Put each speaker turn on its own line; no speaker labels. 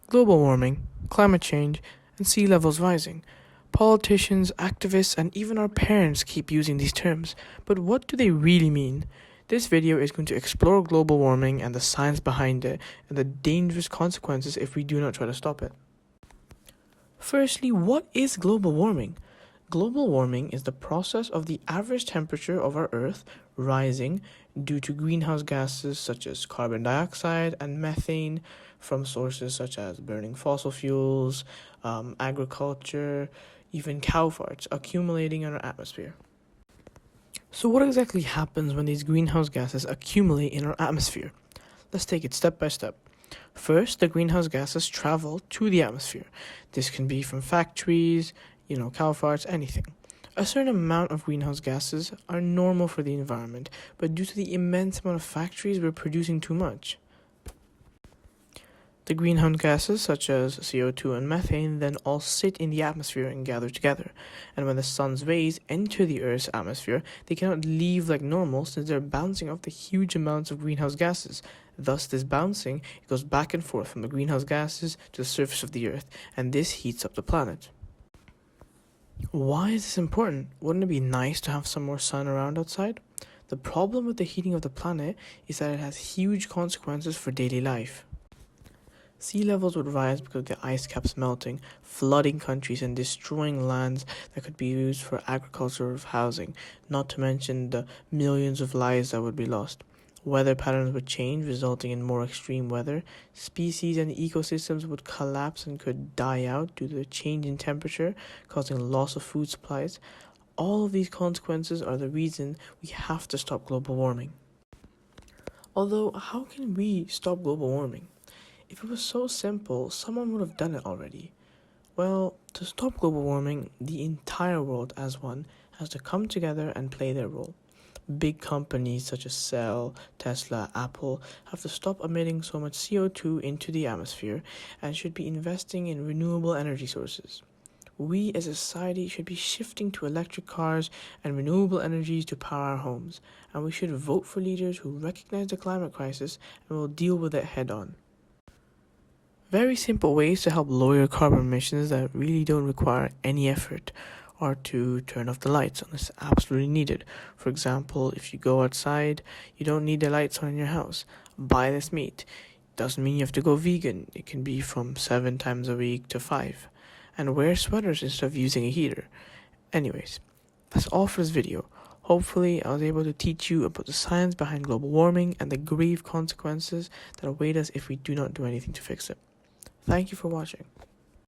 Global warming, climate change, and sea levels rising. Politicians, activists, and even our parents keep using these terms, but what do they really mean? This video is going to explore global warming and the science behind it, and the dangerous consequences if we do not try to stop it. Firstly, what is global warming? Global warming is the process of the average temperature of our Earth rising due to greenhouse gases such as carbon dioxide and methane from sources such as burning fossil fuels, agriculture, even cow farts accumulating in our atmosphere. So, what exactly happens when these greenhouse gases accumulate in our atmosphere? Let's take it step by step. First, the greenhouse gases travel to the atmosphere. This can be from factories, cow farts, anything. A certain amount of greenhouse gases are normal for the environment, but due to the immense amount of factories, we're producing too much. The greenhouse gases, such as CO2 and methane, then all sit in the atmosphere and gather together. And when the sun's rays enter the Earth's atmosphere, they cannot leave like normal since they're bouncing off the huge amounts of greenhouse gases. Thus, this bouncing goes back and forth from the greenhouse gases to the surface of the Earth, and this heats up the planet. Why is this important? Wouldn't it be nice to have some more sun around outside? The problem with the heating of the planet is that it has huge consequences for daily life. Sea levels would rise because the ice caps melting, flooding countries and destroying lands that could be used for agriculture or housing, not to mention the millions of lives that would be lost. Weather patterns would change, resulting in more extreme weather. Species and ecosystems would collapse and could die out due to the change in temperature, causing loss of food supplies. All of these consequences are the reason we have to stop global warming. Although, how can we stop global warming? If it was so simple, someone would have done it already. Well, to stop global warming, the entire world as one has to come together and play their role. Big companies such as Shell, Tesla, Apple have to stop emitting so much CO2 into the atmosphere and should be investing in renewable energy sources. We as a society should be shifting to electric cars and renewable energies to power our homes, and we should vote for leaders who recognize the climate crisis and will deal with it head on. Very simple ways to help lower your carbon emissions that really don't require any effort are to turn off the lights unless absolutely needed. For example, if you go outside, you don't need the lights on in your house. Buy this meat. Doesn't mean you have to go vegan. It can be from 7 times a week to 5. And wear sweaters instead of using a heater. Anyways, that's all for this video. Hopefully, I was able to teach you about the science behind global warming and the grave consequences that await us if we do not do anything to fix it. Thank you for watching.